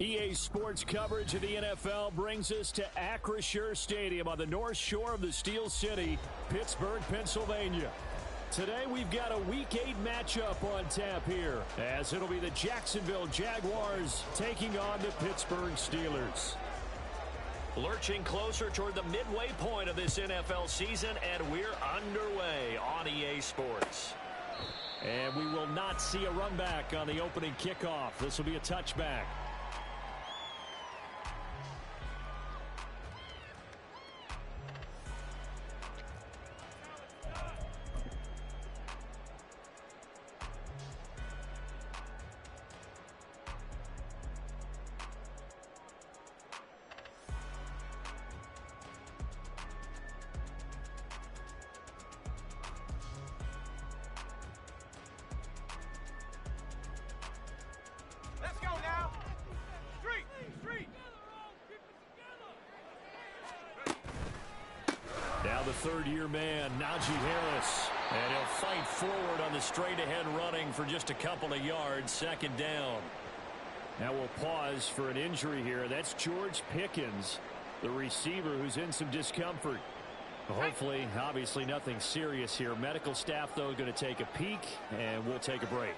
EA Sports coverage of the NFL brings us to Acrisure Stadium on the north shore of the Steel City, Pittsburgh, Pennsylvania. Today we've got a Week 8 matchup on tap here, as it'll be the Jacksonville Jaguars taking on the Pittsburgh Steelers. Lurching closer toward the midway point of this NFL season, and we're underway on EA Sports. And we will not see a run back on the opening kickoff. This will be a touchback. Now the third-year man, Najee Harris. And he'll fight forward on the straight-ahead running for just a couple of yards, second down. Now we'll pause for an injury here. That's George Pickens, the receiver who's in some discomfort. Hopefully, obviously nothing serious here. Medical staff, though, going to take a peek, and we'll take a break.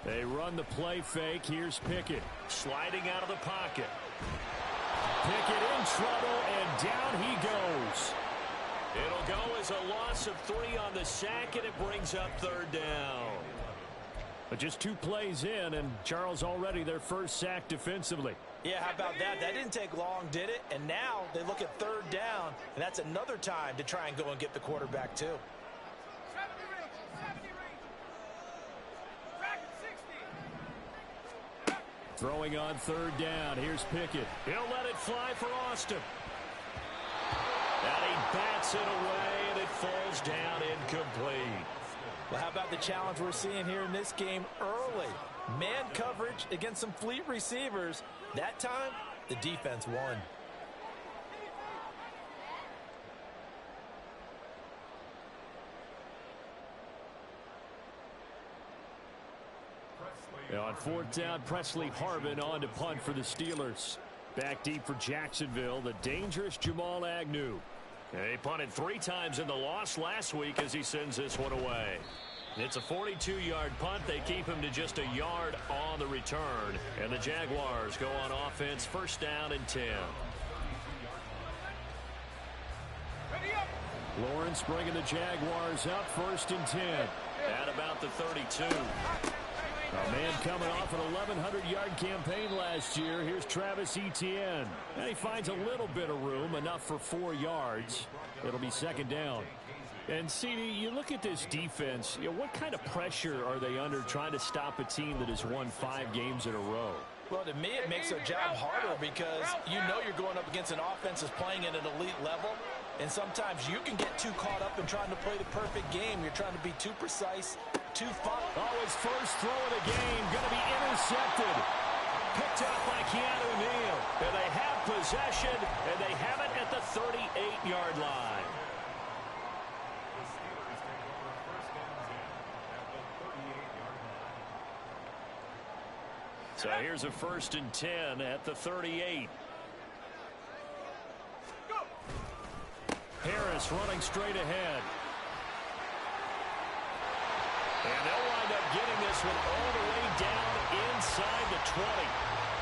They run the play fake. Here's Pickett sliding out of the pocket. Pickett in trouble, and down he goes. It'll go as a loss of 3 on the sack, and it brings up third down. But just 2 plays in, and Charles already their first sack defensively. Yeah, how about that? That didn't take long, did it? And now they look at third down, and that's another time to try and go and get the quarterback, too. Throwing on third down. Here's Pickett. He'll let it fly for Austin. And he bats it away, and it falls down incomplete. Well, how about the challenge we're seeing here in this game early? Man coverage against some fleet receivers. That time, the defense won. On fourth down, Presley Harvin on to punt for the Steelers. Back deep for Jacksonville, the dangerous Jamal Agnew. He punted 3 times in the loss last week as he sends this one away. It's a 42-yard punt. They keep him to just a yard on the return. And the Jaguars go on offense, first down and 10. Lawrence bringing the Jaguars up, first and 10. At about the 32. A man coming off an 1,100-yard campaign last year. Here's Travis Etienne. And he finds a little bit of room, enough for 4 yards. It'll be second down. And, CD, you look at this defense, what kind of pressure are they under trying to stop a team that has won 5 games in a row? Well, to me, it makes their job harder because you know you're going up against an offense that's playing at an elite level. And sometimes you can get too caught up in trying to play the perfect game. You're trying to be too precise, too fun. Oh, his first throw of the game going to be intercepted. Picked up by Keanu Neal. And they have possession, and they have it at the 38-yard line. So here's a first and 10 at the 38. Harris running straight ahead. And they'll wind up getting this one all the way down inside the 20.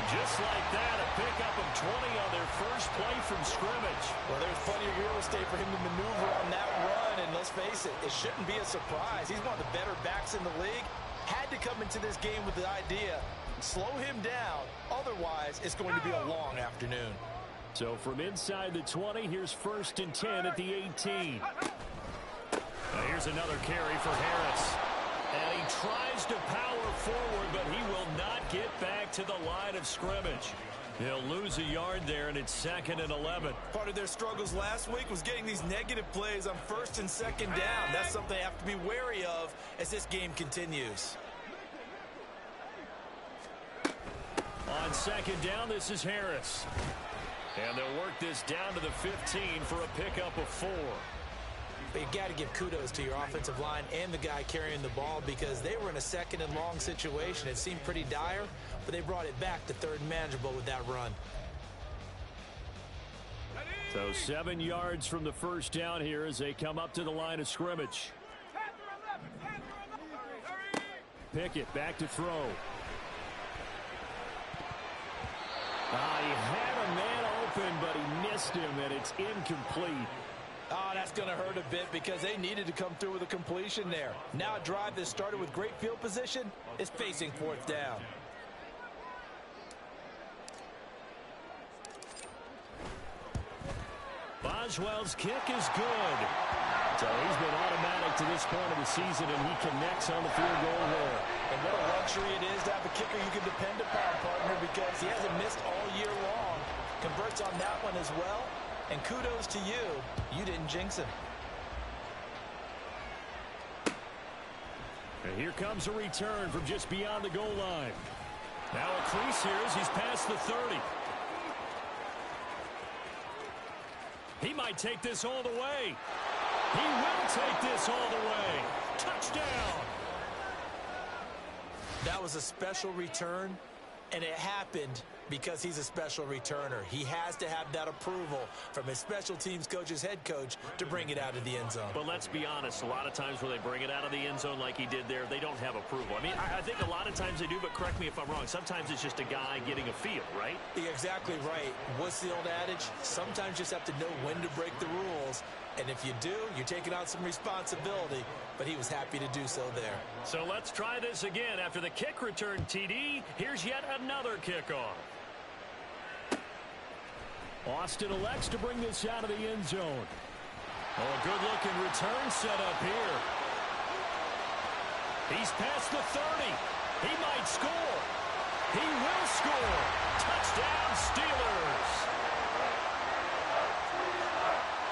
Just like that, a pickup of 20 on their first play from scrimmage. Well, there's plenty of real estate for him to maneuver on that run. And let's face it, it shouldn't be a surprise. He's one of the better backs in the league. Had to come into this game with the idea, slow him down. Otherwise, it's going to be a long afternoon. So from inside the 20, here's first and 10 at the 18. Now here's another carry for Harris. And he tries to power forward, but he will not get back to the line of scrimmage. He'll lose a yard there, and it's second and 11. Part of their struggles last week was getting these negative plays on first and second down. That's something they have to be wary of as this game continues. On second down, this is Harris. And they'll work this down to the 15 for a pickup of 4. But you got to give kudos to your offensive line and the guy carrying the ball because they were in a second and long situation. It seemed pretty dire, but they brought it back to third and manageable with that run. So 7 yards from the first down here as they come up to the line of scrimmage. Pickett back to throw. He had a man open, but he missed him, and it's incomplete. Oh, that's going to hurt a bit because they needed to come through with a completion there. Now a drive that started with great field position is facing fourth down. Boswell's kick is good. So he's been automatic to this point of the season, and he connects on the field goal there. And what a luxury it is to have a kicker you can depend upon, partner, because he hasn't missed all year long. Converts on that one as well. And kudos to you. You didn't jinx him. And here comes a return from just beyond the goal line. Now a crease here as he's past the 30. He might take this all the way. He will take this all the way. Touchdown. That was a special return, and it happened because he's a special returner. He has to have that approval from his special teams coach's head coach to bring it out of the end zone. But let's be honest, a lot of times when they bring it out of the end zone like he did there, they don't have approval. I mean, I think a lot of times they do, but correct me if I'm wrong. Sometimes it's just a guy getting a feel, right? You're exactly right. What's the old adage? Sometimes you just have to know when to break the rules. And if you do, you're taking on some responsibility. But he was happy to do so there. So let's try this again. After the kick return TD, here's yet another kickoff. Austin elects to bring this out of the end zone. Oh, a good-looking return set up here. He's past the 30. He might score. He will score. Touchdown, Steelers.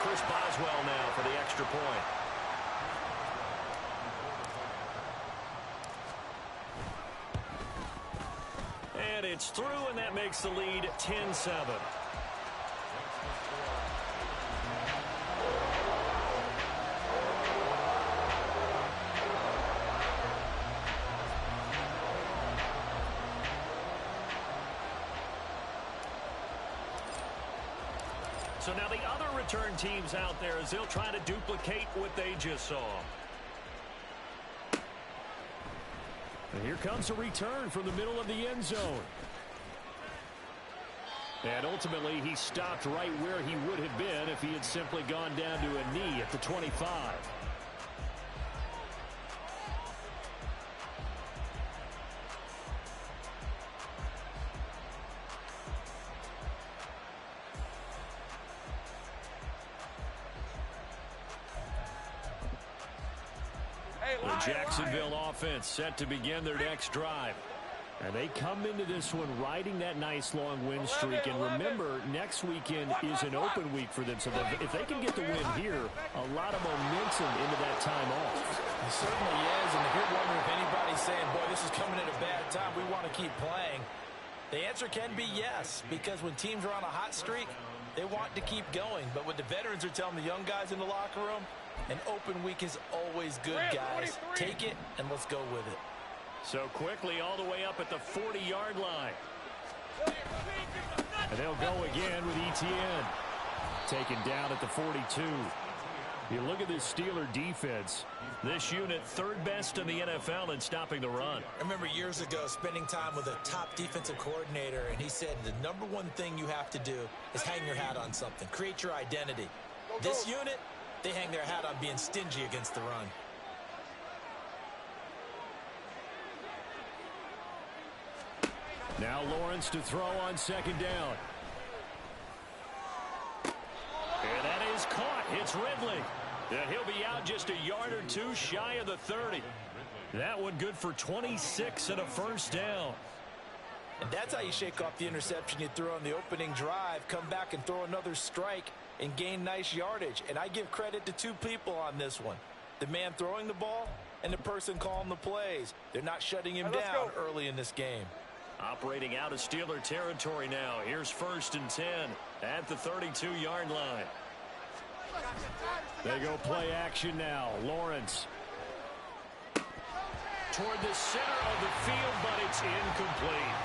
Chris Boswell now for the extra point. And it's through, and that makes the lead 10-7. So now the other return teams out there as they'll try to duplicate what they just saw. And here comes a return from the middle of the end zone. And ultimately he stopped right where he would have been if he had simply gone down to a knee at the 25. The Jacksonville offense set to begin their next drive. And they come into this one riding that nice long win streak. And remember, next weekend is an open week for them. So if they can get the win here, a lot of momentum into that time off. It certainly is. And if you're wondering if anybody's saying, boy, this is coming at a bad time, we want to keep playing, the answer can be yes. Because when teams are on a hot streak, they want to keep going. But what the veterans are telling the young guys in the locker room, an open week is always good, guys. Take it, and let's go with it. So quickly all the way up at the 40-yard line. And they'll go again with Etienne. Taken down at the 42. You look at this Steeler defense. This unit third best in the NFL in stopping the run. I remember years ago spending time with a top defensive coordinator, and he said the number one thing you have to do is hang your hat on something. Create your identity. This unit, they hang their hat on being stingy against the run. Now Lawrence to throw on second down. And that is caught. It's Ridley. And he'll be out just a yard or two shy of the 30. That one good for 26 and a first down. And that's how you shake off the interception you threw on the opening drive. Come back and throw another strike and gain nice yardage. And I give credit to two people on this one. The man throwing the ball and the person calling the plays. They're not shutting him down early in this game. Operating out of Steeler territory now. Here's 1st and 10 at the 32-yard line. They go play action now. Lawrence. Toward the center of the field, but it's incomplete.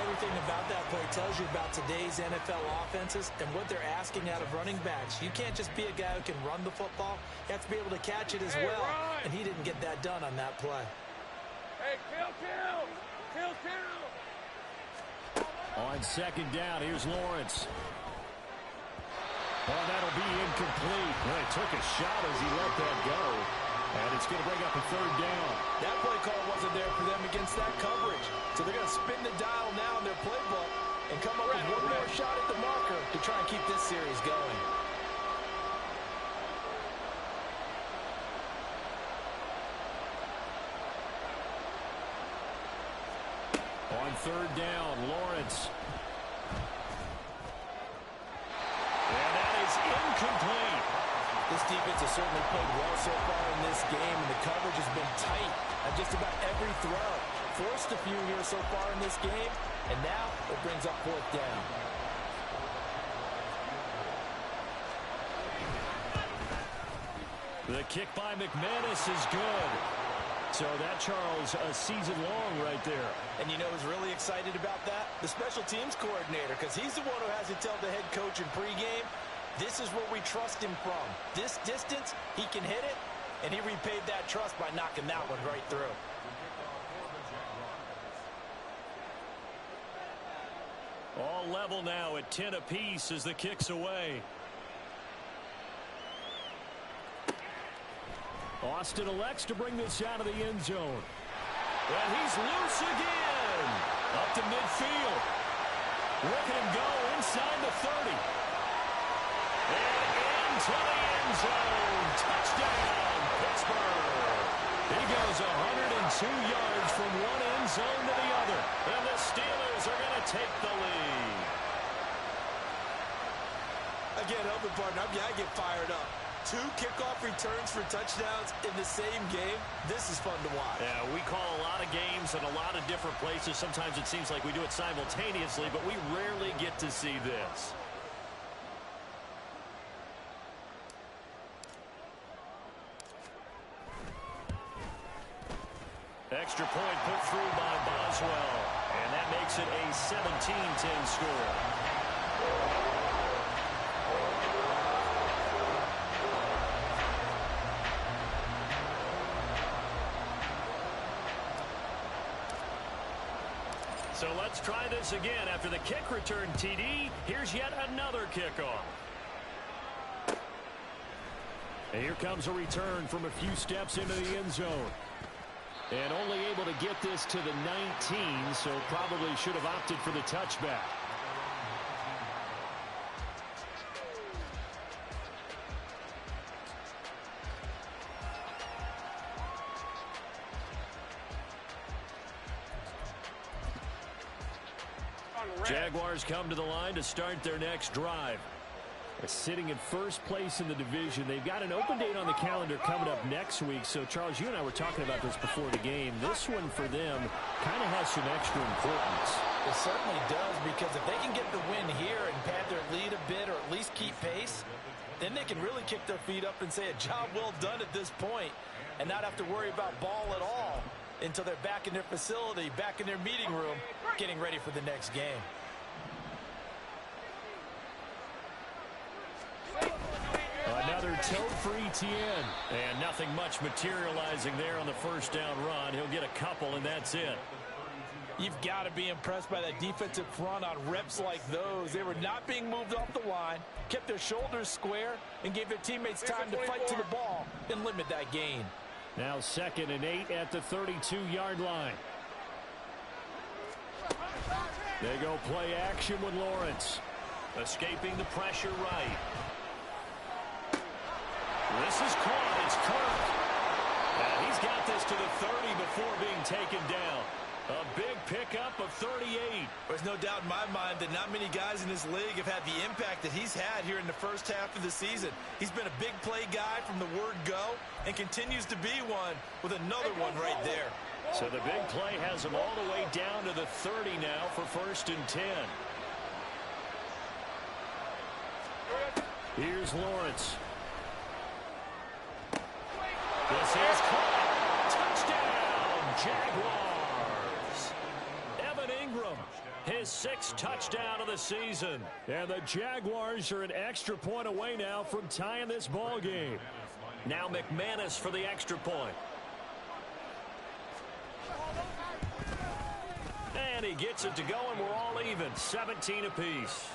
Everything about that play tells you about today's NFL offenses and what they're asking out of running backs. You can't just be a guy who can run the football. You have to be able to catch it as well, and he didn't get that done on that play. Hey, kill. On second down, here's Lawrence. Oh, that'll be incomplete. Well, he took a shot as he let that go. And it's going to bring up a third down. That play call wasn't there for them against that coverage. So they're going to spin the dial now in their playbook and come up with one more shot at the marker to try and keep this series going. On third down, Lawrence. And that is incomplete. This defense has certainly played well so far in this game, and the coverage has been tight at just about every throw. Forced a few here so far in this game, and now it brings up fourth down. The kick by McManus is good. So that, Charles, a season long right there. And you know who's really excited about that? The special teams coordinator, because he's the one who has to tell the head coach in pregame, this is where we trust him from. This distance, he can hit it, and he repaid that trust by knocking that one right through. All level now at 10 apiece as the kick's away. Austin elects to bring this out of the end zone. And he's loose again. Up to midfield. Look at him go inside the 30. And into the end zone. Touchdown, Pittsburgh. He goes 102 yards from one end zone to the other. And the Steelers are going to take the lead. Again, Elvin partner, I get fired up. 2 kickoff returns for touchdowns in the same game. This is fun to watch. Yeah, we call a lot of games in a lot of different places. Sometimes it seems like we do it simultaneously, but we rarely get to see this. Extra point put through by Boswell, and that makes it a 17-10 score. So let's try this again. After the kick return TD, here's yet another kickoff. And here comes a return from a few steps into the end zone. And only able to get this to the 19, so probably should have opted for the touchback. Jaguars come to the line to start their next drive. They're sitting in first place in the division. They've got an open date on the calendar coming up next week. So, Charles, you and I were talking about this before the game. This one for them kind of has some extra importance. It certainly does, because if they can get the win here and pad their lead a bit, or at least keep pace, then they can really kick their feet up and say a job well done at this point and not have to worry about ball at all until they're back in their facility, back in their meeting room, getting ready for the next game. Another tote for ETN. And nothing much materializing there on the first down run. He'll get a couple, and that's it. You've got to be impressed by that defensive front on reps like those. They were not being moved off the line, kept their shoulders square, and gave their teammates time to fight to the ball and limit that gain. Now 2nd and 8 at the 32-yard line. They go play action with Lawrence. Escaping the pressure right. This is caught. It's Kirk. And he's got this to the 30 before being taken down. A big pickup of 38. There's no doubt in my mind that not many guys in this league have had the impact that he's had here in the first half of the season. He's been a big play guy from the word go and continues to be one with another one right there. So the big play has him all the way down to the 30 now for 1st and 10. Here's Lawrence. This is caught. Touchdown, Jaguars. Evan Ingram, his 6th touchdown of the season. And the Jaguars are an extra point away now from tying this ball game. Now McManus for the extra point. And he gets it to go, and we're all even, 17 apiece.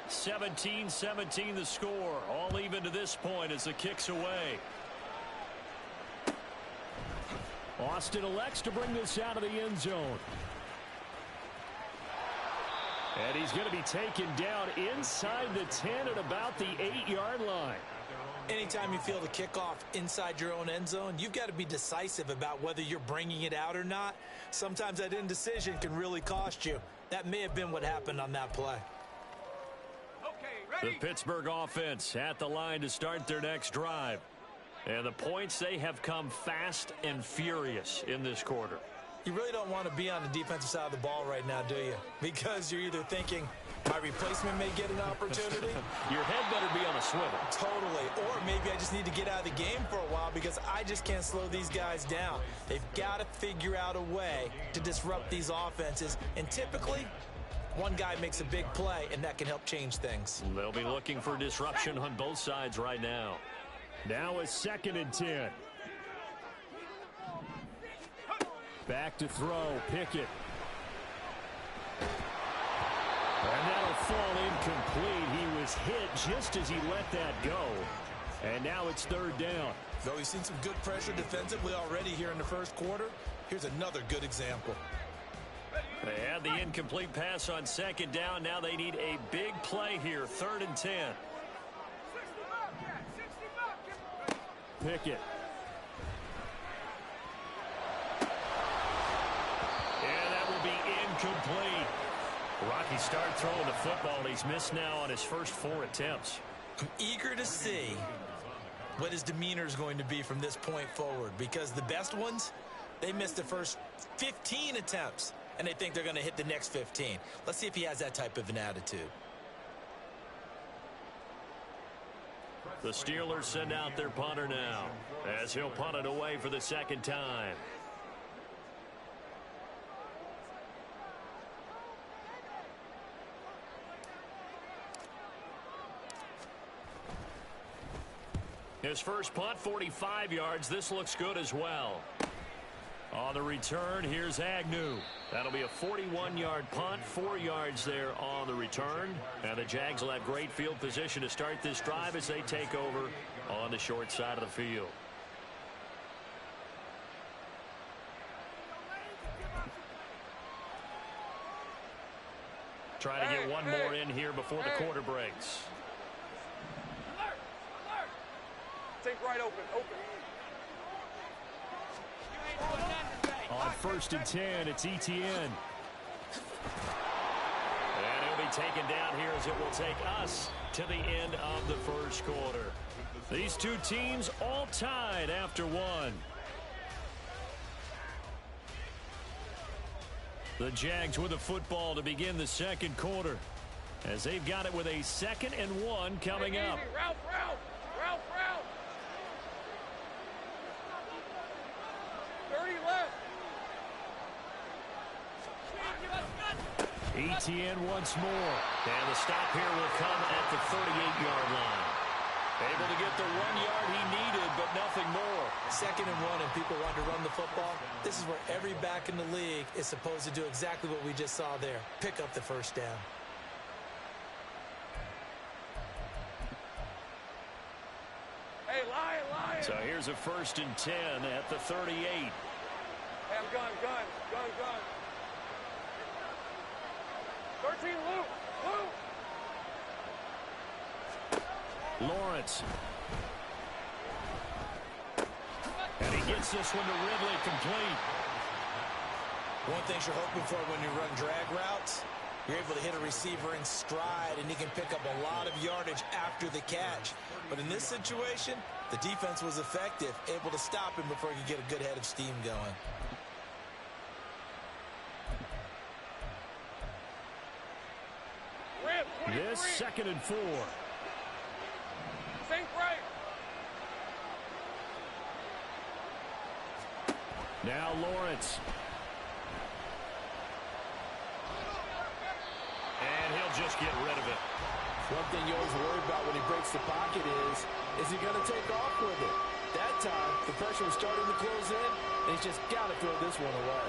(17-17) the score. All even to this point as the kick's away. Austin elects to bring this out of the end zone. And he's going to be taken down inside the 10 at about the 8-yard line. Anytime you feel the kickoff inside your own end zone, you've got to be decisive about whether you're bringing it out or not. Sometimes that indecision can really cost you. That may have been what happened on that play. The Pittsburgh offense at the line to start their next drive. And the points, they have come fast and furious in this quarter. You really don't want to be on the defensive side of the ball right now, do you? Because you're either thinking, my replacement may get an opportunity. Your head better be on a swivel. Totally. Or maybe I just need to get out of the game for a while because I just can't slow these guys down. They've got to figure out a way to disrupt these offenses. And typically, one guy makes a big play, and that can help change things. They'll be looking for disruption on both sides right now. Now a 2nd and 10. Back to throw. Pickett. And that'll fall incomplete. He was hit just as he let that go. And now it's 3rd down. Though we've seen some good pressure defensively already here in the first quarter, here's another good example. They had the incomplete pass on 2nd down. Now they need a big play here. 3rd and 10. Pickett. And that will be incomplete. Rocky start throwing the football. He's missed now on his first 4 attempts. I'm eager to see what his demeanor is going to be from this point forward, because the best ones, they missed the first 15 attempts, and they think they're going to hit the next 15. Let's see if he has that type of an attitude. The Steelers send out their punter now, as he'll punt it away for the 2nd time. His first punt, 45 yards. This looks good as well. On the return, here's Agnew. That'll be a 41-yard punt, 4 yards there on the return. And the Jags will have great field position to start this drive as they take over on the short side of the field. Trying to get one more in here before the quarter breaks. Take right open. On 1st and 10, it's Etienne. And he'll be taken down here as it will take us to the end of the first quarter. These two teams all tied after 1. The Jags with the football to begin the 2nd quarter, as they've got it with a 2nd and 1 coming up. Route. 30 left. Etienne once more. And the stop here will come at the 38-yard line. Able to get the 1 yard he needed, but nothing more. 2nd and 1, and people want to run the football. This is where every back in the league is supposed to do exactly what we just saw there. Pick up the 1st down. Hey, lion. So here's a 1st and 10 at the 38. Hey, I'm gun. 13, Luke. Lawrence. And he gets this one to Ridley complete. One thing you're hoping for when you run drag routes You're able to hit a receiver in stride, and he can pick up a lot of yardage after the catch. But in this situation, the defense was effective, able to stop him before he could get a good head of steam going. This 2nd and 4. Think right. Now Lawrence. And he'll just get rid of it. One thing you always worry about when he breaks the pocket is he going to take off with it? That time, the pressure was starting to close in, and he's just got to throw this one away.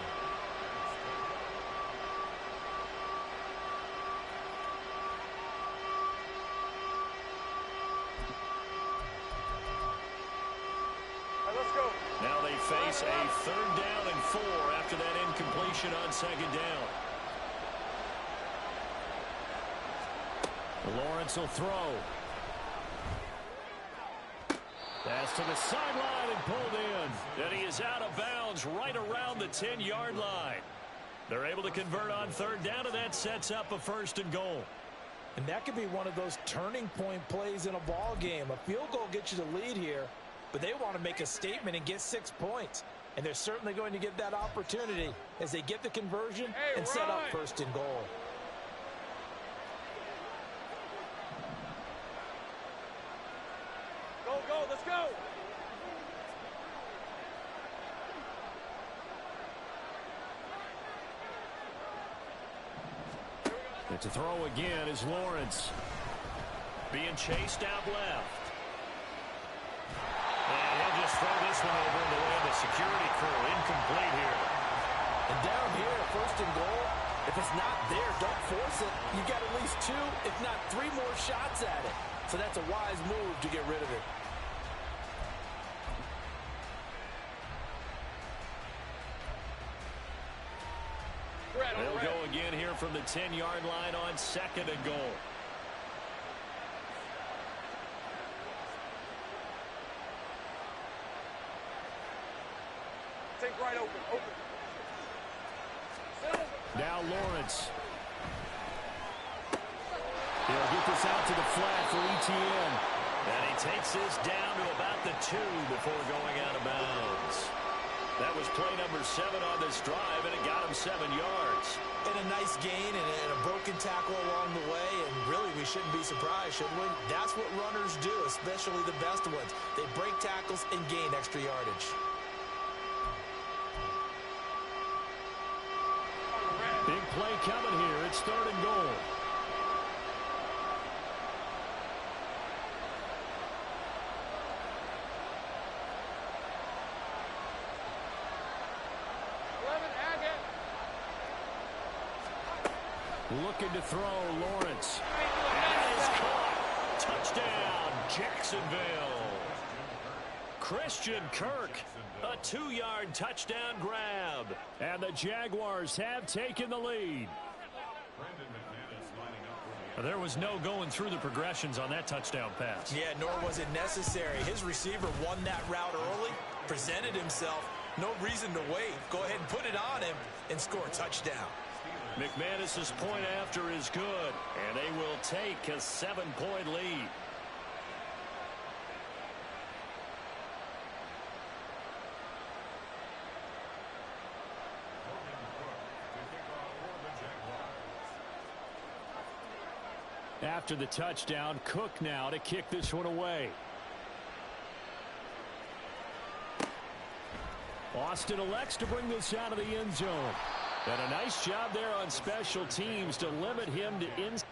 Let's go. Now they face a 3rd down and 4 after that incompletion on 2nd down. Lawrence will throw. Pass to the sideline and pulled in. And he is out of bounds right around the 10-yard line. They're able to convert on 3rd down, and that sets up a 1st and goal. And that could be one of those turning point plays in a ball game. A field goal gets you the lead here, but they want to make a statement and get 6 points. And they're certainly going to get that opportunity as they get the conversion and set up 1st and goal. Go, let's go. And to throw again is Lawrence. Being chased out left. And he'll just throw this one over in the way of the security crew. Incomplete here. And down here, 1st and goal, if it's not there, don't force it. You've got at least 2, if not 3 more shots at it. So that's a wise move to get rid of it. They'll go again here from the 10-yard line on 2nd and goal. Think right, open. Now Lawrence. He'll get this out to the flat for ETN. And he takes this down to about the 2 before going out of bounds. That was play number 7 on this drive, and it got him 7 yards. And a nice gain and a broken tackle along the way, and really we shouldn't be surprised, should we? That's what runners do, especially the best ones. They break tackles and gain extra yardage. Big play coming here. It's 3rd and goal. Looking to throw, Lawrence. And it is caught. Touchdown, Jacksonville. Christian Kirk, a 2-yard touchdown grab. And the Jaguars have taken the lead. There was no going through the progressions on that touchdown pass. Yeah, nor was it necessary. His receiver won that route early, presented himself. No reason to wait. Go ahead and put it on him and score a touchdown. McManus's point after is good, and they will take a 7-point lead. After the touchdown, Cook now to kick this one away. Austin elects to bring this out of the end zone. And a nice job there on special teams to limit him to inside.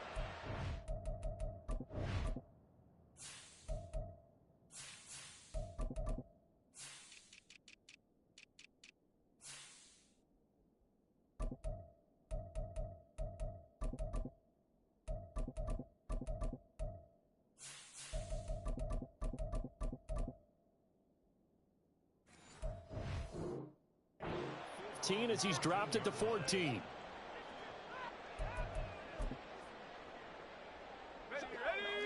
As he's dropped it to 14.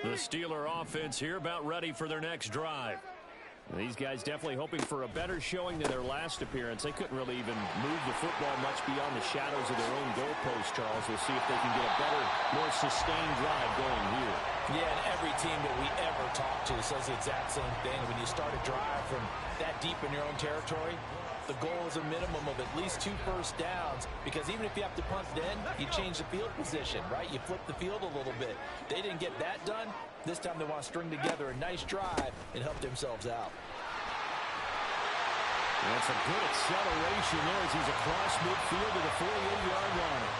The Steeler offense here about ready for their next drive. These guys definitely hoping for a better showing than their last appearance. They couldn't really even move the football much beyond the shadows of their own goalpost, Charles. We'll see if they can get a better, more sustained drive going here. Yeah, and every team that we ever talk to says the exact same thing. When you start a drive from that deep in your own territory, the goal is a minimum of at least 2 first downs, because even if you have to punt then, you change the field position, right? You flip the field a little bit. They didn't get that done. This time they want to string together a nice drive and help themselves out. That's a good acceleration there as he's across midfield to the 48-yard line.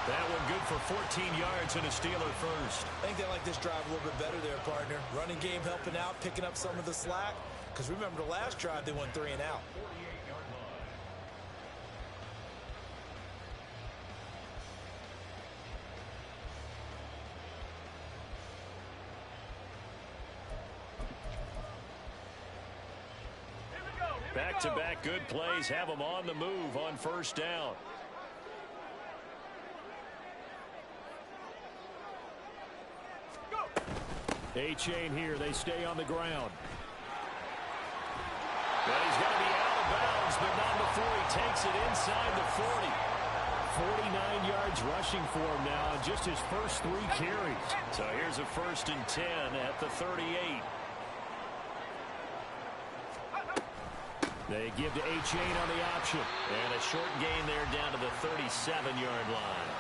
That one good for 14 yards and a Steeler first. I think they like this drive a little bit better there, partner. Running game helping out, picking up some of the slack. Because remember the last drive, they went 3 and out. Back-to-back good plays have them on the move on first down. A-chain here. They stay on the ground. Well, he's going to be out of bounds, but not before he takes it inside the 40. 49 yards rushing for him now, just his first 3 carries. So here's a 1st and 10 at the 38. They give to A-chain on the option. And a short gain there down to the 37-yard line.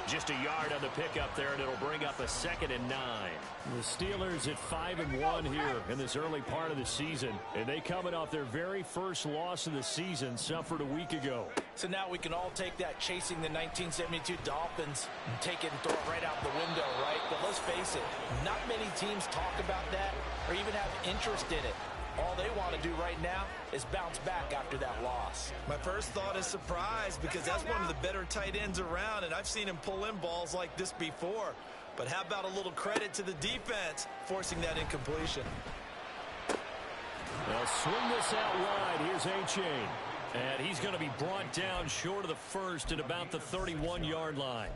Just a yard on the pickup there, and it'll bring up a 2nd and 9. The Steelers at 5-1 here in this early part of the season. And they coming off their very first loss of the season, suffered a week ago. So now we can all take that chasing the 1972 Dolphins and take it and throw it right out the window, right? But let's face it, not many teams talk about that or even have interest in it. All they want to do right now is bounce back after that loss. My first thought is surprise, because that's one of the better tight ends around, and I've seen him pull in balls like this before. But how about a little credit to the defense forcing that incompletion? They'll swing this out wide. Here's A-chain. And he's going to be brought down short of the first at about the 31-yard line.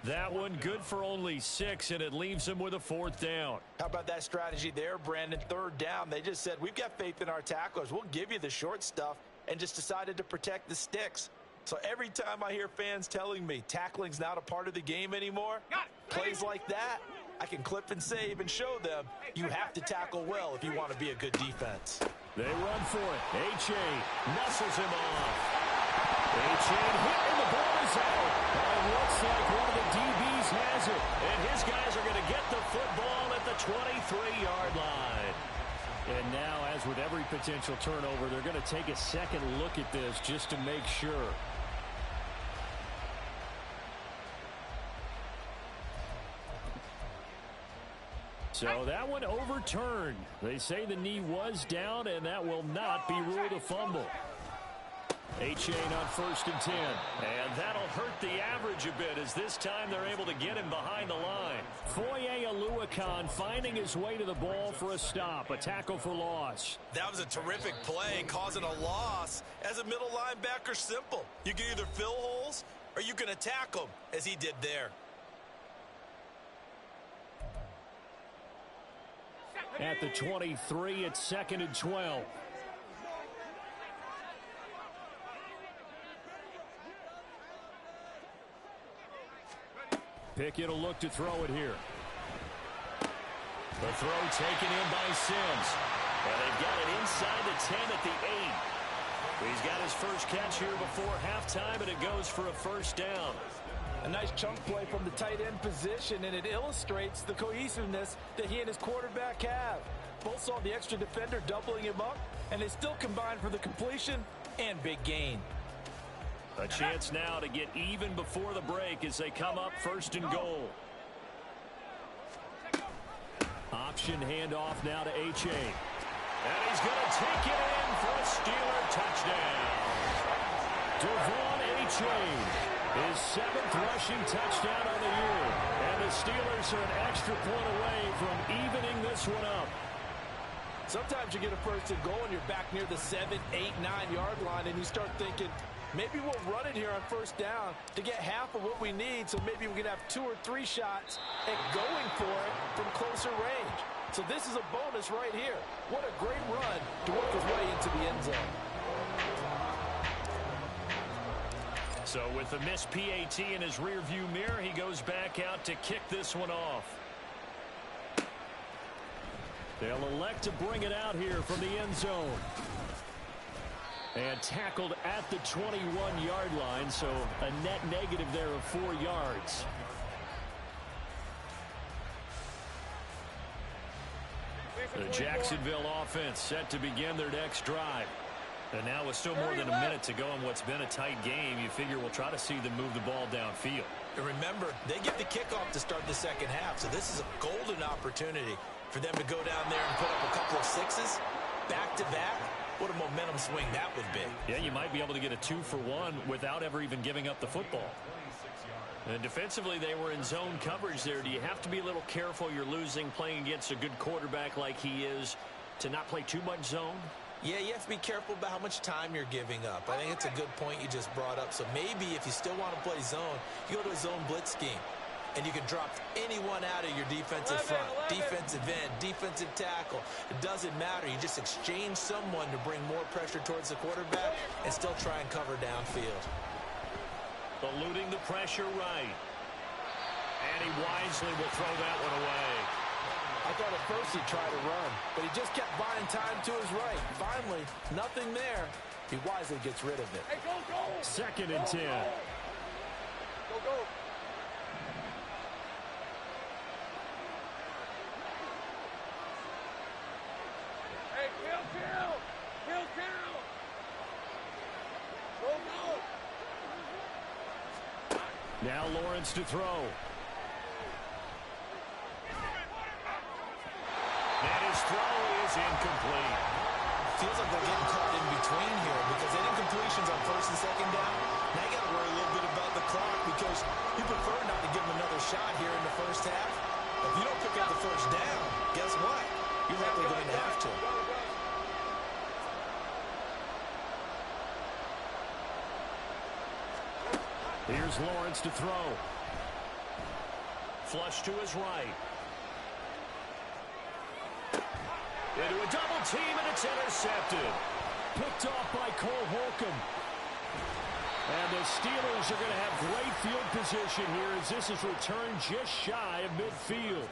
That one good for only 6, and it leaves him with a 4th down. How about that strategy there, Brandon? 3rd down. They just said, we've got faith in our tacklers. We'll give you the short stuff, and just decided to protect the sticks. So every time I hear fans telling me tackling's not a part of the game anymore, plays like that, I can clip and save and show them you have to tackle well if you want to be a good defense. They run for it. A-chain muscles him off. A-chain hit, and the ball is out. And looks like one of the DBs has it. And his guys are going to get the football at the 23-yard line. And now, as with every potential turnover, they're going to take a second look at this just to make sure. So that one overturned. They say the knee was down, and that will not be ruled a fumble. A-chain on 1st and 10. And that'll hurt the average a bit, as this time they're able to get him behind the line. Foye Oluokun finding his way to the ball for a stop. A tackle for loss. That was a terrific play, causing a loss. As a middle linebacker, simple. You can either fill holes or you can attack them, as he did there. At the 23, it's 2nd and 12. Pickett will look to throw it here. The throw taken in by Sims. And they've got it inside the 10 at the 8. He's got his first catch here before halftime, and it goes for a 1st down. A nice chunk play from the tight end position, and it illustrates the cohesiveness that he and his quarterback have. Both saw the extra defender doubling him up, and they still combined for the completion and big gain. A chance now to get even before the break as they come up 1st and goal. Option handoff now to A-chain. And he's going to take it in for a Steeler touchdown. Devon A-chain, his 7th rushing touchdown of the year. And the Steelers are an extra point away from evening this one up. Sometimes you get a 1st and goal and you're back near the 7, 8, 9-yard line, and you start thinking, Maybe we'll run it here on first down to get half of what we need, so maybe we can have 2 or 3 shots at going for it from closer range. So this is a bonus right here. What a great run to work his way into the end zone. So with the missed PAT in his rearview mirror, he goes back out to kick this one off. They'll elect to bring it out here from the end zone. And tackled at the 21-yard line, so a net negative there of 4 yards. The Jacksonville offense set to begin their next drive. And now with still more than a minute to go in what's been a tight game, you figure we'll try to see them move the ball downfield. And remember, they get the kickoff to start the second half, so this is a golden opportunity for them to go down there and put up a couple of sixes back-to-back. What a momentum swing that would be. Yeah, you might be able to get a 2-for-1 without ever even giving up the football. And defensively, they were in zone coverage there. Do you have to be a little careful you're losing playing against a good quarterback like he is to not play too much zone? Yeah, you have to be careful about how much time you're giving up. I think it's a good point you just brought up. So maybe if you still want to play zone, you go to a zone blitz scheme. And you can drop anyone out of your defensive front, defensive end, defensive tackle. It doesn't matter. You just exchange someone to bring more pressure towards the quarterback and still try and cover downfield. Eluding the pressure right. And he wisely will throw that one away. I thought at first he'd try to run, but he just kept buying time to his right. Finally, nothing there. He wisely gets rid of it. Hey, go, go! 2nd and 10. Go, go! Now Lawrence to throw. And his throw is incomplete. Feels like they're getting caught in between here because incompletions on first and second down. Now you got to worry a little bit about the clock because you prefer not to give them another shot here in the first half. If you don't pick up the first down, guess what? You're likely going to have to. Here's Lawrence to throw. Flush to his right. Into a double team, and it's intercepted. Picked off by Cole Holcomb. And the Steelers are going to have great field position here as this is returned just shy of midfield.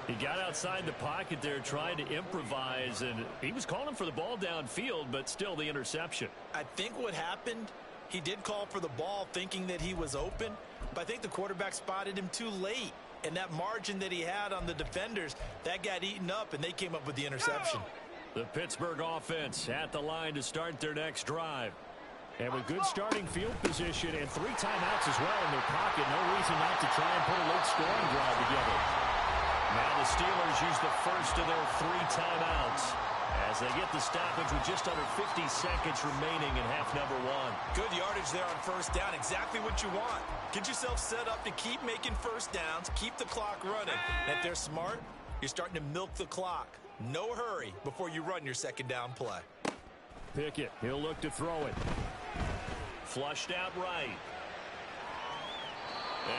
He got outside the pocket there trying to improvise, and he was calling for the ball downfield, but still the interception. I think what happened, he did call for the ball thinking that he was open, but I think the quarterback spotted him too late. And that margin that he had on the defenders, that got eaten up, and they came up with the interception. The Pittsburgh offense at the line to start their next drive. And with good starting field position and 3 timeouts as well in their pocket, no reason not to try and put a late scoring drive together. Now the Steelers use the first of their 3 timeouts as they get the stoppage with just under 50 seconds remaining in half number 1. Good yardage there on first down. Exactly what you want. Get yourself set up to keep making first downs, keep the clock running. And if they're smart, you're starting to milk the clock. No hurry before you run your second down play. Pickett, he'll look to throw it. Flushed out right.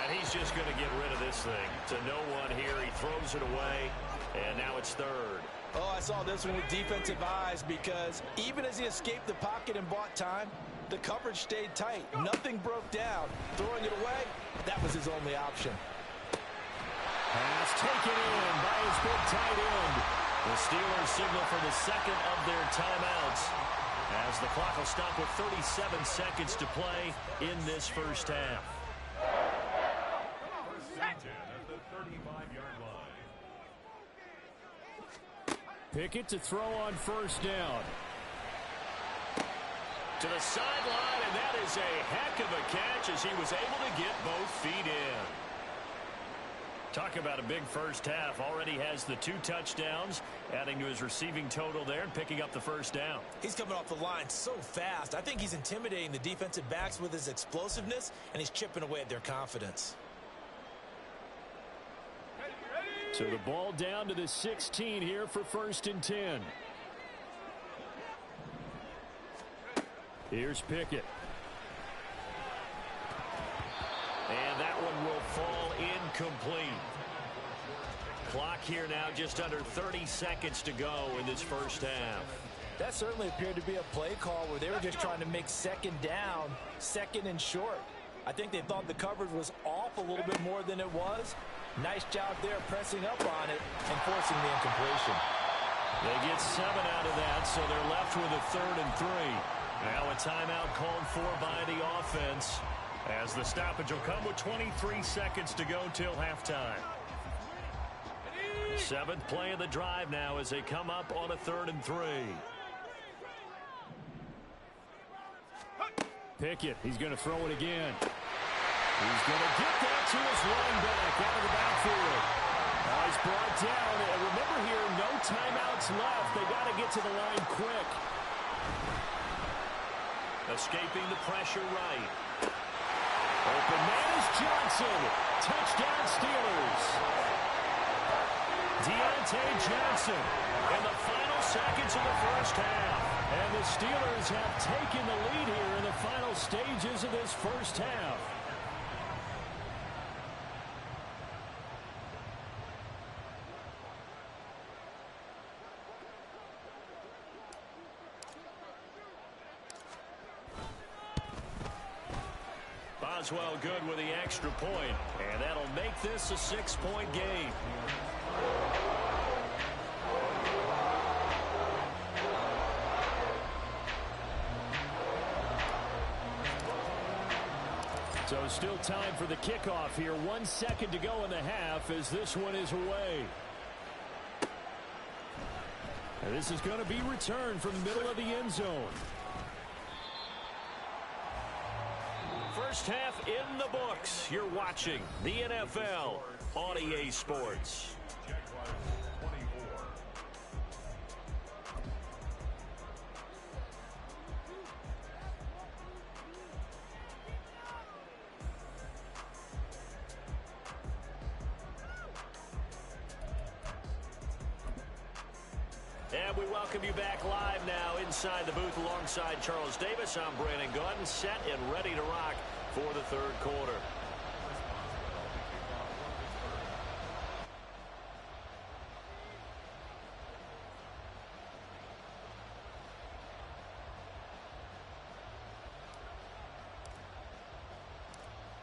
And he's just going to get rid of this thing to no one here. He throws it away, and now it's 3rd. Oh, I saw this one with defensive eyes because even as he escaped the pocket and bought time, the coverage stayed tight. Nothing broke down. Throwing it away, that was his only option. Pass taken in by his big tight end. The Steelers signal for the 2nd of their timeouts as the clock will stop with 37 seconds to play in this first half. Pickett to throw on first down. To the sideline, and that is a heck of a catch as he was able to get both feet in. Talk about a big first half. Already has the 2 touchdowns, adding to his receiving total there and picking up the first down. He's coming off the line so fast. I think he's intimidating the defensive backs with his explosiveness, and he's chipping away at their confidence. So the ball down to the 16 here for 1st and 10. Clock here now, just under 30 seconds to go in this first half. That certainly appeared to be a play call where they were just trying to make second down, second and short. I think they thought the coverage was off a little bit more than it was. Nice job there pressing up on it and forcing the incompletion. They get 7 out of that, so they're left with a 3rd and 3. Now a timeout called for by the offense, as the stoppage will come with 23 seconds to go till halftime. 7th play of the drive now as they come up on a 3rd and 3. Pickett, he's going to throw it again. He's going to get that to his running back out of the backfield. He's brought down. And remember here, no timeouts left. They got to get to the line quick. Escaping the pressure right. Open man is Johnson. Touchdown Steelers. Deontay Johnson in the final seconds of the first half. And the Steelers have taken the lead here in the final stages of this first half. Boswell good with the extra point, and that'll make this a 6-point game. So still time for the kickoff here. 1 second to go in the half as this one is away. And this is going to be returned from the middle of the end zone. First half in the books. You're watching the NFL on EA Sports. And we welcome you back live now inside the booth alongside Charles Davis. I'm Brandon Gordon, set and ready to rock for the third quarter.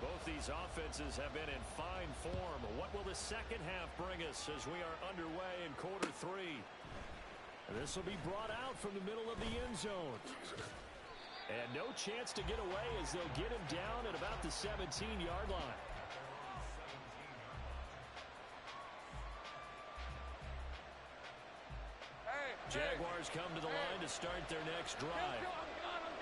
Both these offenses have been in fine form. What will the second half bring us as we are underway in quarter 3? And this will be brought out from the middle of the end zone. And no chance to get away as they'll get him down at about the 17-yard line. Jaguars come to the line to start their next drive.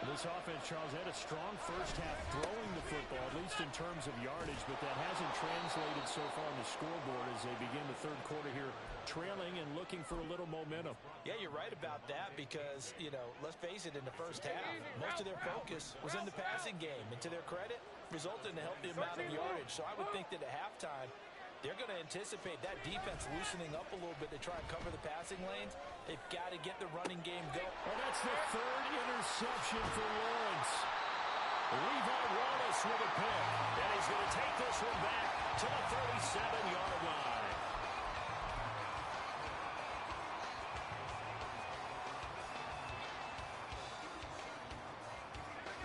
This offense, Charles, had a strong first half throwing the football, at least in terms of yardage, but that hasn't translated so far on the scoreboard as they begin the third quarter here, trailing and looking for a little momentum. Yeah, you're right about that because, you know, let's face it, in the first half, most of their focus was in the passing game. And to their credit, resulted in a healthy amount of yardage. So I would think that at halftime, they're going to anticipate that defense loosening up a little bit to try and cover the passing lanes. They've got to get the running game going. And that's the third interception for Lawrence. Levi Wallace with a pick. And he's going to take this one back to the 37-yard line.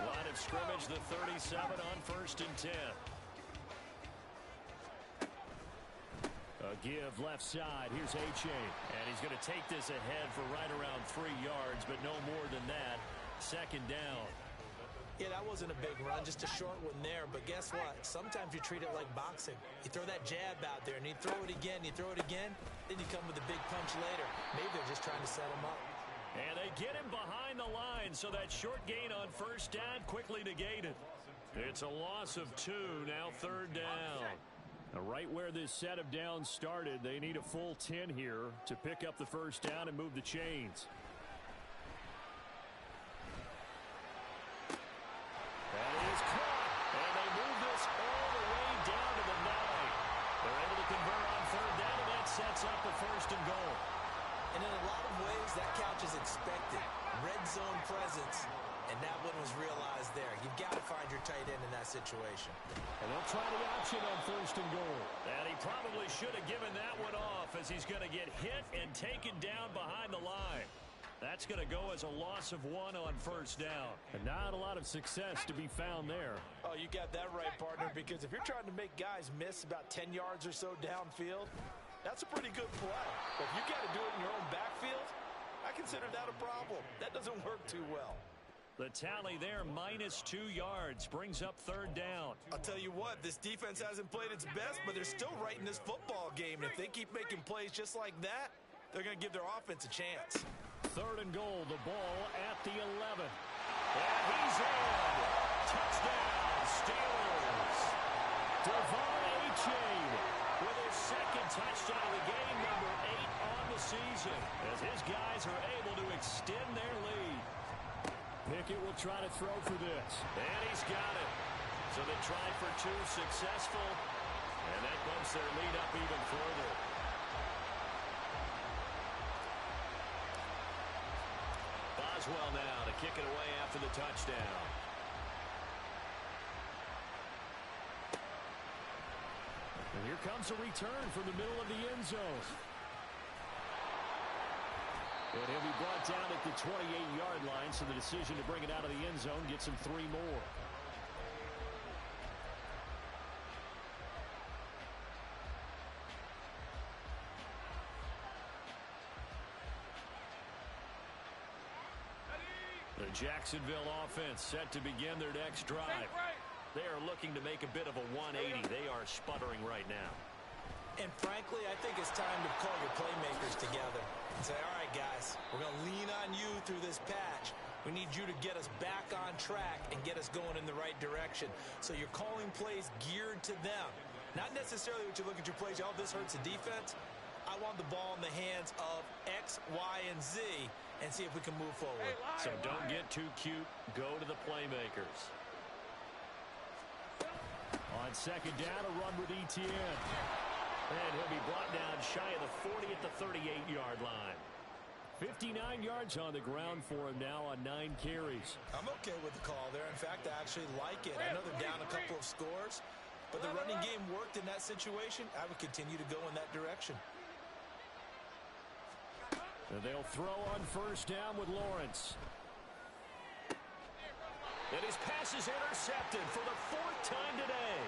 Line of scrimmage, the 37 on 1st and 10. A give left side. Here's H2H. And he's going to take this ahead for right around 3 yards, but no more than that. Second down. Yeah, that wasn't a big run, just a short one there. But guess what? Sometimes you treat it like boxing. You throw that jab out there, and you throw it again, you throw it again, then you come with a big punch later. Maybe they're just trying to set him up. And they get him behind the line, so that short gain on first down quickly negated. It's a loss of 2, now 3rd down. Now, right where this set of downs started, they need a full 10 here to pick up the first down and move the chains. That is caught, and they move this all the way down to the 9. They're able to convert on 3rd down, and that sets up a 1st and goal. And in a lot of ways, that count is expected. Red zone presence. And that one was realized there. You've got to find your tight end in that situation. And they'll try the option on 1st and goal. And he probably should have given that one off as as he's going to get hit and taken down behind the line. That's going to go as a loss of 1 on first down. And not a lot of success to be found there. Oh, you got that right, partner, because if you're trying to make guys miss about 10 yards or so downfield, that's a pretty good play. But if you got to do it in your own backfield, I consider that a problem. That doesn't work too well. The tally there, -2 yards, brings up third down. I'll tell you what, this defense hasn't played its best, but they're still right in this football game. And if they keep making plays just like that, they're going to give their offense a chance. Third and goal, the ball at the 11. And he's in. Touchdown, Steelers. Devon Achane with his second touchdown of the game, number 8 on the season, as his guys are able to extend their lead. Pickett will try to throw for this. And he's got it. So they tried for 2, successful. And that bumps their lead up even further. Boswell now to kick it away after the touchdown. And here comes a return from the middle of the end zone. And he'll be brought down at the 28-yard line, so the decision to bring it out of the end zone gets him 3 more. The Jacksonville offense set to begin their next drive. They are looking to make a bit of a 180. They are sputtering right now. And frankly, I think it's time to call your playmakers together and say, all right, guys, we're going to lean on you through this patch. We need you to get us back on track and get us going in the right direction. So you're calling plays geared to them. Not necessarily what you look at your plays, oh, this hurts the defense. I want the ball in the hands of X, Y, and Z and see if we can move forward. So don't get too cute. Go to the playmakers. On second down, a run with Etienne. And he'll be brought down shy of the 40 at the 38-yard line. 59 yards on the ground for him now on 9 carries. I'm okay with the call there. In fact, I actually like it. I know they're down a couple of scores, but the running game worked in that situation. I would continue to go in that direction. And they'll throw on first down with Lawrence. And his pass is intercepted for the 4th time today.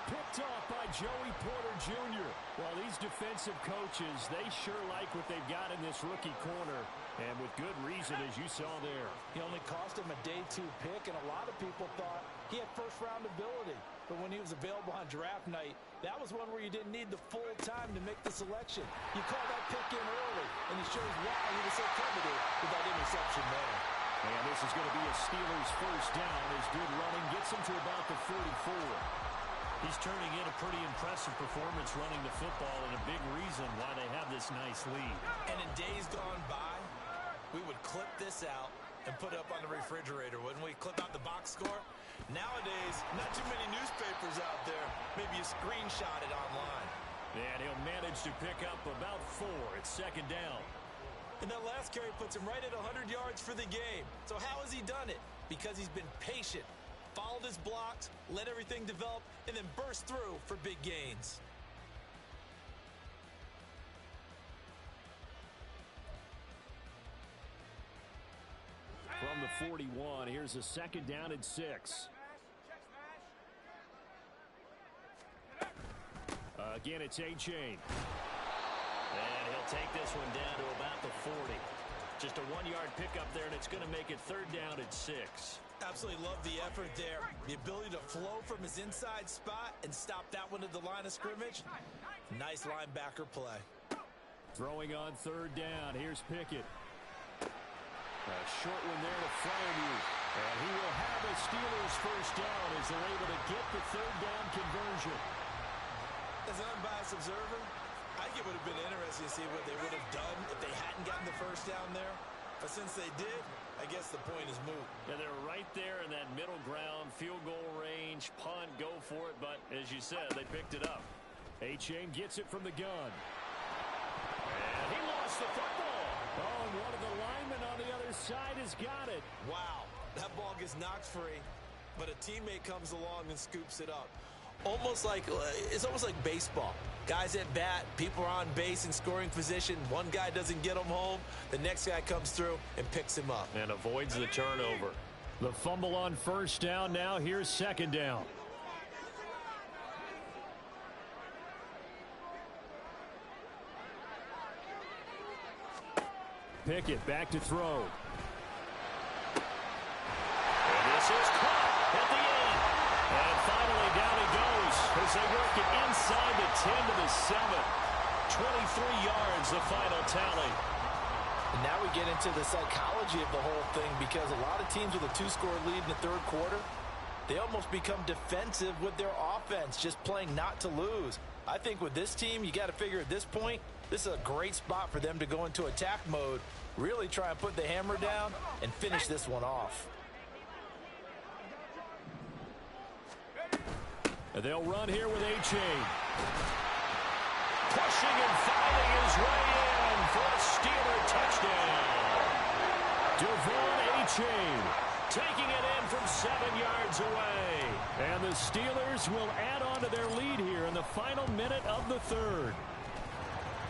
Picked off by Joey Porter Jr. Well, these defensive coaches, they sure like what they've got in this rookie corner. And with good reason, as you saw there. He only cost him a day 2 pick, and a lot of people thought he had first-round ability. But when he was available on draft night, that was one where you didn't need the full time to make the selection. You call that pick in early, and he shows why he was so coveted with that interception there. And this is going to be a Steelers first down as good running gets him to about the 44. He's turning in a pretty impressive performance running the football, and a big reason why they have this nice lead. And in days gone by, we would clip this out and put it up on the refrigerator, wouldn't we? Clip out the box score. Nowadays, not too many newspapers out there. Maybe you screenshot it online. And he'll manage to pick up about 4 at second down. And that last carry puts him right at 100 yards for the game. So how has he done it? Because he's been patient, followed his blocks, let everything develop, and then burst through for big gains. From the 41, here's a second down and 6. Again, it's Achane. And he'll take this one down to about the 40. Just a 1-yard pickup there, and it's going to make it third down and 6. Absolutely love the effort there. The ability to flow from his inside spot and stop that one at the line of scrimmage. Nice linebacker play. Throwing on third down. Here's Pickett. A short one there to Flyer. And he will have a Steelers first down as they're able to get the third down conversion. As an unbiased observer, I think it would have been interesting to see what they would have done if they hadn't gotten the first down there. But since they did, I guess the point is moot. Yeah, they're right there in that middle ground, field goal range, punt, go for it. But as you said, they picked it up. Achane gets it from the gun. And he lost the football. Oh, and one of the linemen on the other side has got it. Wow, that ball gets knocked free, but a teammate comes along and scoops it up. It's almost like baseball. Guys at bat, people are on base in scoring position. One guy doesn't get him home. The next guy comes through and picks him up. And avoids the turnover. The fumble on first down now. Here's second down. Pickett back to throw. And this is caught at the end. And finally down he goes as they work it inside the 10 to the 7. 23 yards the final tally. And now we get into the psychology of the whole thing, because a lot of teams with a 2-score lead in the third quarter, they almost become defensive with their offense, just playing not to lose. I think with this team, you got to figure at this point, this is a great spot for them to go into attack mode, really try and put the hammer down and finish this one off. And they'll run here with H2H. Pushing and finding his way in for a Steeler touchdown. H2H taking it in from 7 yards away. And the Steelers will add on to their lead here in the final minute of the third.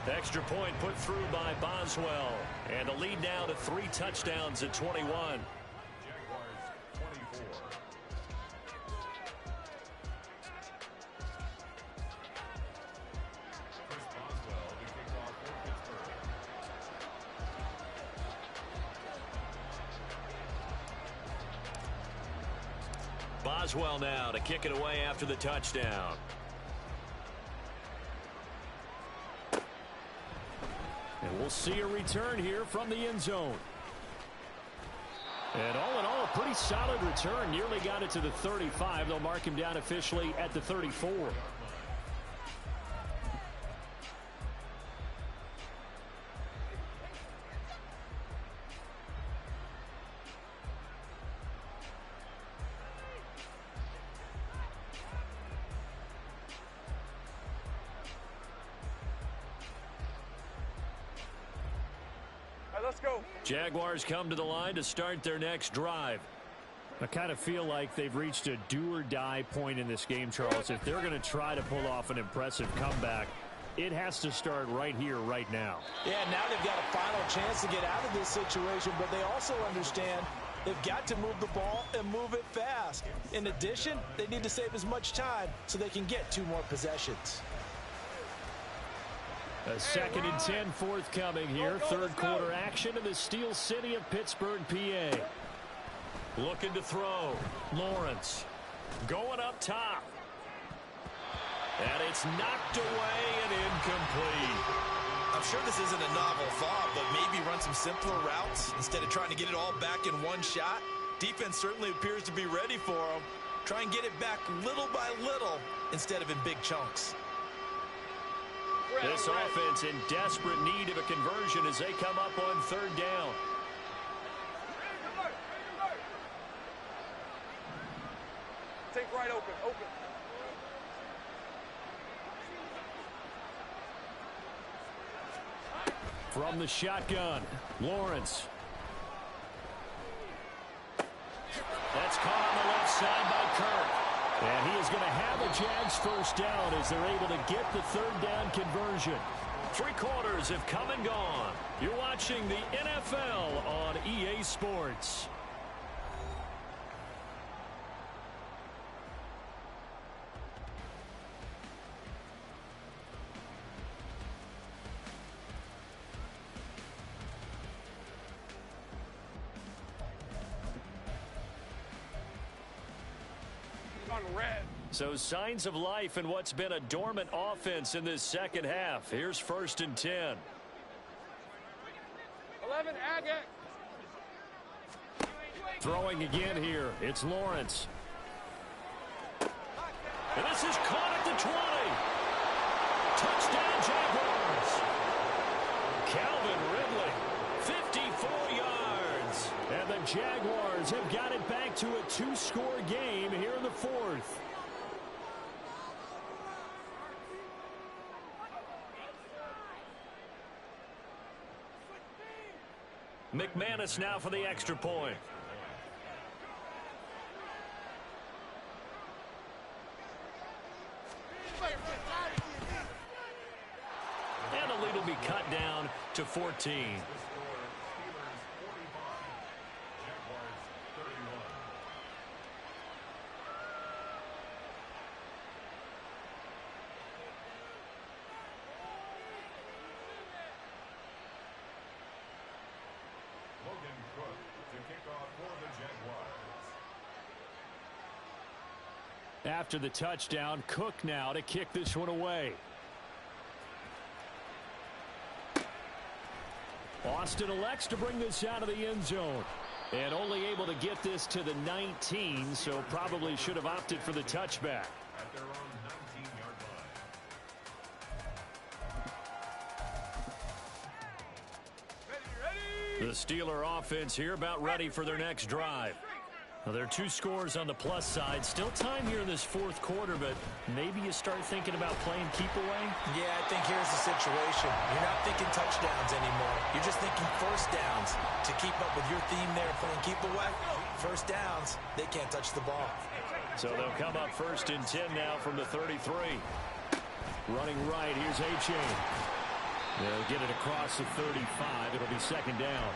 Extra point put through by Boswell. And the lead now to 3 touchdowns at 21. Boswell now to kick it away after the touchdown. And we'll see a return here from the end zone. And all in all, a pretty solid return. Nearly got it to the 35. They'll mark him down officially at the 34. Let's go. Jaguars come to the line to start their next drive. I kind of feel like they've reached a do-or-die point in this game, Charles. If they're going to try to pull off an impressive comeback, it has to start right here, right now. Yeah, now they've got a final chance to get out of this situation, but they also understand they've got to move the ball and move it fast. In addition, they need to save as much time so they can get 2 more possessions. A 2nd and 10 forthcoming here. Third quarter action in the Steel City of Pittsburgh, PA. Looking to throw. Lawrence going up top. And it's knocked away and incomplete. I'm sure this isn't a novel thought, but maybe run some simpler routes instead of trying to get it all back in one shot. Defense certainly appears to be ready for them. Try and get it back little by little instead of in big chunks. This offense in desperate need of a conversion as they come up on third down. Take right open. From the shotgun, Lawrence. That's caught on the left side by Kirk. And he is going to have a Jags first down as they're able to get the third down conversion. 3 quarters have come and gone. You're watching the NFL on EA Sports. So signs of life in what's been a dormant offense in this second half. Here's 1st and 10. 11, Agate. Throwing again here. It's Lawrence. And this is caught at the 20. Touchdown, Jaguars. Calvin Ridley, 54 yards. And the Jaguars have got it back to a 2-score game here in the 4th. McManus now for the extra point. will be cut down to 14. After the touchdown, Cook now to kick this one away. Austin elects to bring this out of the end zone. And only able to get this to the 19, so probably should have opted for the touchback. At their own 19-yard line. The Steeler offense here about ready for their next drive. Well, there are 2 scores on the plus side. Still time here in this fourth quarter, but maybe you start thinking about playing keep away? Yeah, I think here's the situation. You're not thinking touchdowns anymore. You're just thinking first downs. To keep up with your theme there, playing keep away, first downs, they can't touch the ball. So they'll come up 1st and 10 now from the 33. Running right, here's H2H. They'll get it across the 35. It'll be 2nd down.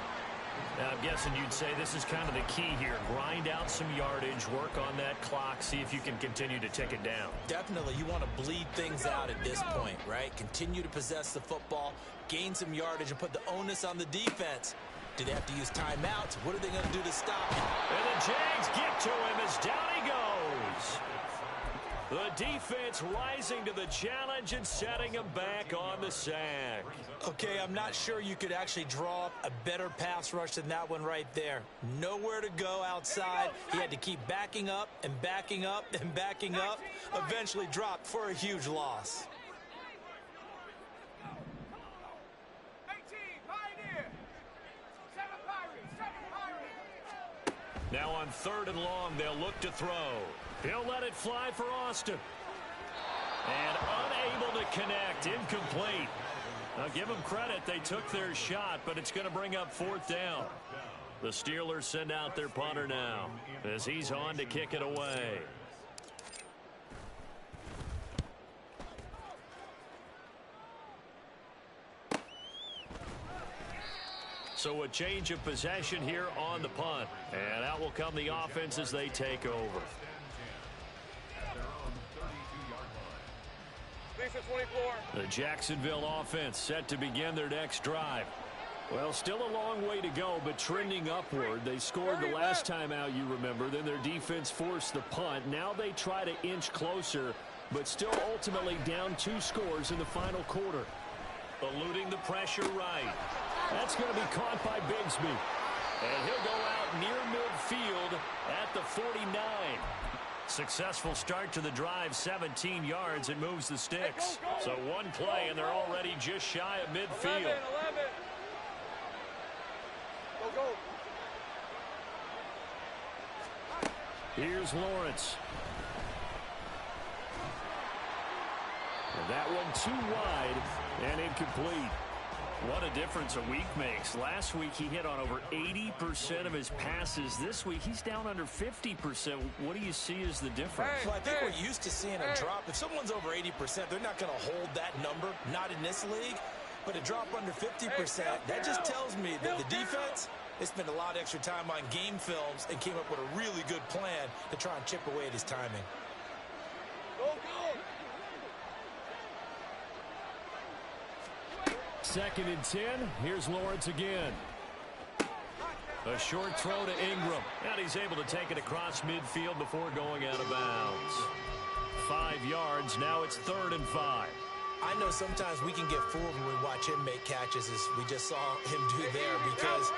Now, I'm guessing you'd say this is kind of the key here. Grind out some yardage, work on that clock, see if you can continue to tick it down. Definitely. You want to bleed things out at this point, right? Continue to possess the football, gain some yardage, and put the onus on the defense. Do they have to use timeouts? What are they going to do to stop him? And the Jags get to him as down he goes. The defense rising to the challenge and setting him back on the sack. Okay, I'm not sure you could actually draw up a better pass rush than that one right there. Nowhere to go outside. He had to keep backing up and backing up and backing up. Eventually dropped for a huge loss. Now on 3rd and long, they'll look to throw. He'll let it fly for Austin. And unable to connect. Incomplete. Now give them credit. They took their shot, but it's going to bring up 4th down. The Steelers send out their punter now as he's on to kick it away. So a change of possession here on the punt. And out will come the offense as they take over. The Jacksonville offense set to begin their next drive. Well, still a long way to go, but trending upward. They scored the last time out, you remember. Then their defense forced the punt. Now they try to inch closer, but still ultimately down 2 scores in the final quarter. Eluding the pressure right. That's going to be caught by Bigsby. And he'll go out near midfield at the 49. Successful start to the drive, 17 yards. It moves the sticks. So one play, and they're already just shy of midfield. 11. Go. Here's Lawrence. And that one too wide and incomplete. What a difference a week makes. Last week he hit on over 80% of his passes. This week he's down under 50%. What do you see as the difference? Well, I think we're used to seeing a drop. If someone's over 80%, they're not going to hold that number. Not in this league. But a drop under 50%, that just tells me that the defense, they spent a lot of extra time on game films and came up with a really good plan to try and chip away at his timing. Go. 2nd and 10. Here's Lawrence again. A short throw to Ingram. And he's able to take it across midfield before going out of bounds. 5 yards. Now it's 3rd and 5. I know sometimes we can get fooled when we watch him make catches, as we just saw him do there, because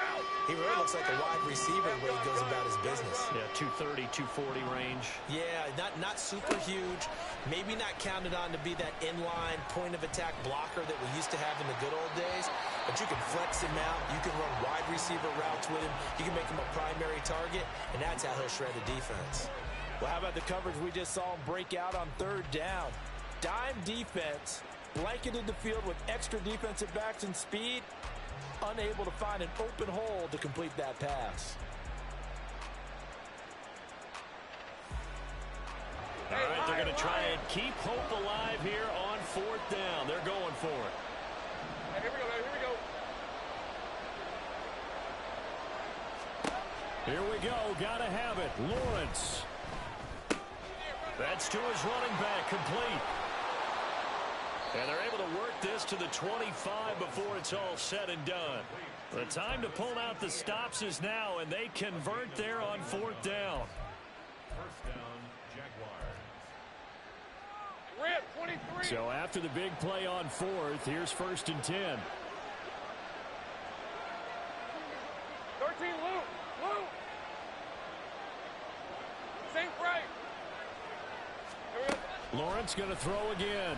he really looks like a wide receiver the way he goes about his business. Yeah, 230, 240 range. Yeah, not super huge. Maybe not counted on to be that inline point-of-attack blocker that we used to have in the good old days. But you can flex him out. You can run wide receiver routes with him. You can make him a primary target, and that's how he'll shred the defense. Well, how about the coverage we just saw him break out on 3rd down? Dime defense, blanketed the field with extra defensive backs and speed, unable to find an open hole to complete that pass. All right, they're going to try and keep hope alive here on 4th down. They're going for it. Here we go. Gotta have it. Lawrence. That's to his running back, complete. And they're able to work this to the 25 before it's all said and done. The time to pull out the stops is now, and they convert there on 4th down. First down, Jaguars. Rip, 23. So after the big play on 4th, here's 1st and 10. 13, Luke. Luke. Same right. Here we go. Lawrence going to throw again.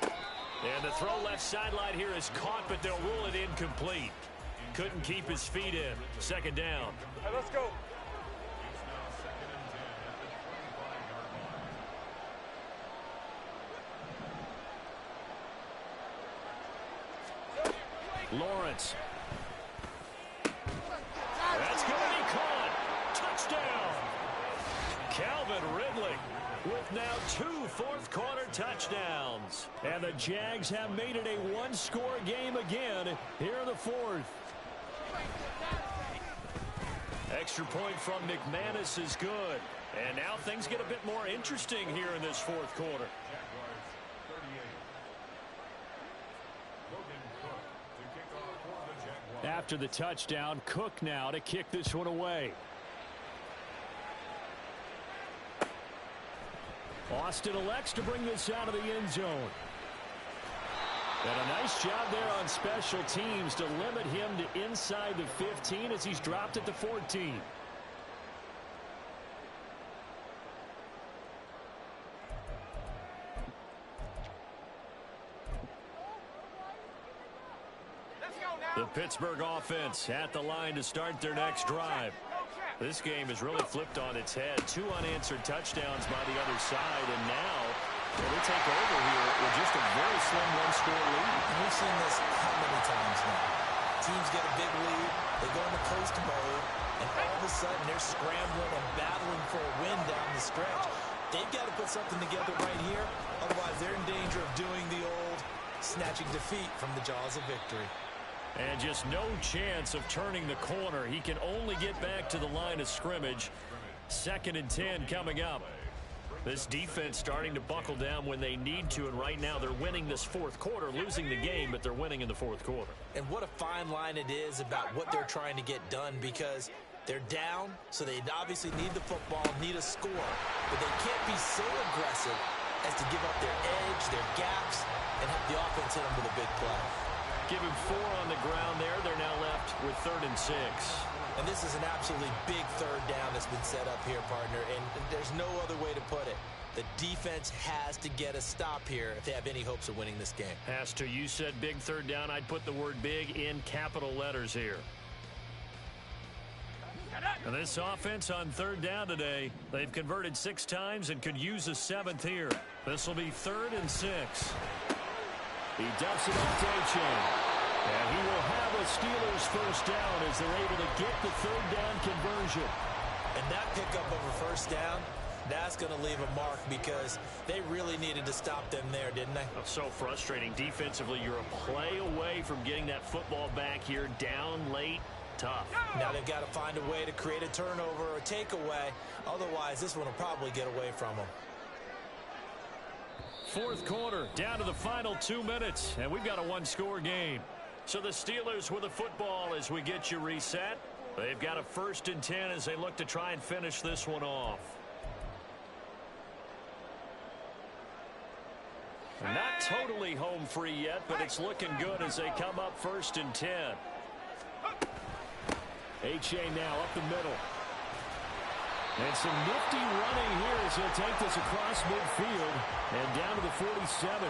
And the throw left sideline here is caught, but they'll rule it incomplete. Couldn't keep his feet in. 2nd down. Hey, let's go. It's now 2nd and 10 at the 25-yard line. Lawrence. That's going to be caught. Touchdown. Calvin Ridley with now 2 fourth-quarter touchdowns. And the Jags have made it a one-score game again here in the 4th. Extra point from McManus is good. And now things get a bit more interesting here in this 4th quarter. Jaguars 38. Logan Cook to kick off for the Jaguars. After the touchdown, Cook now to kick this one away. Austin elects to bring this out of the end zone. And a nice job there on special teams to limit him to inside the 15 as he's dropped it to 14. Let's go now. The Pittsburgh offense at the line to start their next drive. This game is really flipped on its head. 2 unanswered touchdowns by the other side, and now they take over here with just a very slim one-score lead. We've seen this how many times now? Teams get a big lead, they go into coast mode, and all of a sudden they're scrambling and battling for a win down the stretch. They've got to put something together right here, otherwise they're in danger of doing the old snatching defeat from the jaws of victory. And just no chance of turning the corner. He can only get back to the line of scrimmage. 2nd and 10 coming up. This defense starting to buckle down when they need to, and right now they're winning this 4th quarter, losing the game, but they're winning in the 4th quarter. And what a fine line it is about what they're trying to get done, because they're down, so they obviously need the football, need a score, but they can't be so aggressive as to give up their edge, their gaps, and have the offense hit them with a big play. Give him 4 on the ground there. They're now left with 3rd and 6. And this is an absolutely big 3rd down that's been set up here, partner, and there's no other way to put it. The defense has to get a stop here if they have any hopes of winning this game. Has to. You said big 3rd down. I'd put the word big in capital letters here. And this offense on 3rd down today, they've converted 6 times and could use a 7th here. This will be 3rd and 6. He dumps it off to H2H. And he will have a Steelers first down as they're able to get the 3rd down conversion. And that pickup of a first down, that's going to leave a mark because they really needed to stop them there, didn't they? So frustrating. Defensively, you're a play away from getting that football back here, down late, tough. Now they've got to find a way to create a turnover or a takeaway. Otherwise, this one will probably get away from them. 4th quarter, down to the final 2 minutes, and we've got a one-score game. So the Steelers with the football as we get you reset. They've got a 1st and 10 as they look to try and finish this one off. Not totally home free yet, but it's looking good as they come up 1st and 10. H2H now up the middle. And some nifty running here as he'll take this across midfield and down to the 47.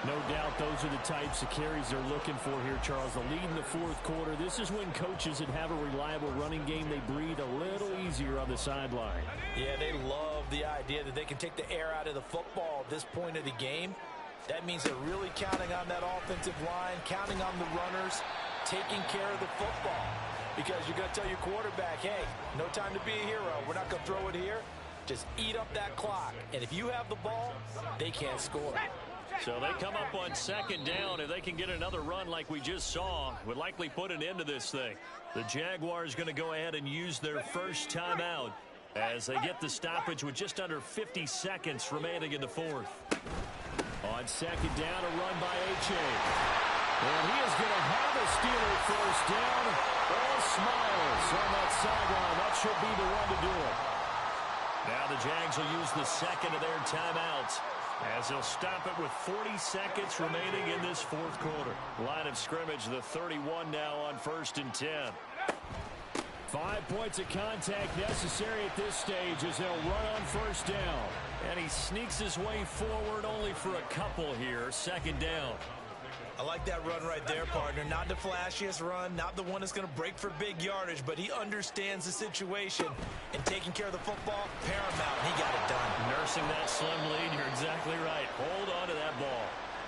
No doubt those are the types of carries they're looking for here, Charles. The lead in the 4th quarter. This is when coaches that have a reliable running game, they breathe a little easier on the sideline. Yeah, they love the idea that they can take the air out of the football at this point of the game. That means they're really counting on that offensive line, counting on the runners, taking care of the football. Because you're going to tell your quarterback, hey, no time to be a hero. We're not going to throw it here. Just eat up that clock. And if you have the ball, they can't score. So they come up on second down. If they can get another run like we just saw, would likely put an end to this thing. The Jaguars going to go ahead and use their first timeout as they get the stoppage with just under 50 seconds remaining in the fourth. On second down, a run by H2H. And he is going to have a Steeler first down. All smiles on that sideline. That should be the one to do it. Now the Jags will use the second of their timeouts as they'll stop it with 40 seconds remaining in this fourth quarter. Line of scrimmage, the 31 now on 1st and 10. 5 points of contact necessary at this stage as they'll run on first down. And he sneaks his way forward only for a couple here. Second down. I like that run right there, partner. Not the flashiest run, not the one that's going to break for big yardage, but he understands the situation, and taking care of the football, paramount. He got it done. Nursing that slim lead, you're exactly right. Hold on to that ball.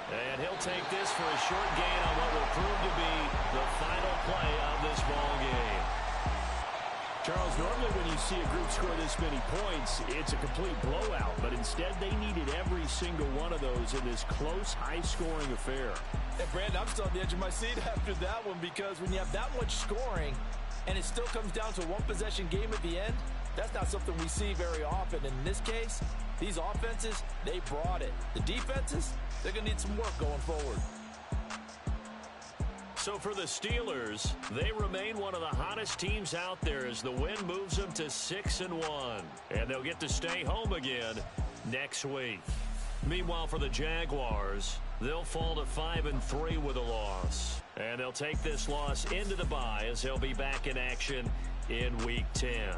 And he'll take this for a short gain on what will prove to be the final play of this ball game. Charles, normally when you see a group score this many points, it's a complete blowout. But instead, they needed every single one of those in this close, high-scoring affair. Hey, Brandon, I'm still on the edge of my seat after that one because when you have that much scoring and it still comes down to a one-possession game at the end, that's not something we see very often. In this case, these offenses, they brought it. The defenses, they're going to need some work going forward. So for the Steelers, they remain one of the hottest teams out there as the win moves them to 6-1. And they'll get to stay home again next week. Meanwhile, for the Jaguars, they'll fall to 5-3 with a loss. And they'll take this loss into the bye as they'll be back in action in Week 10.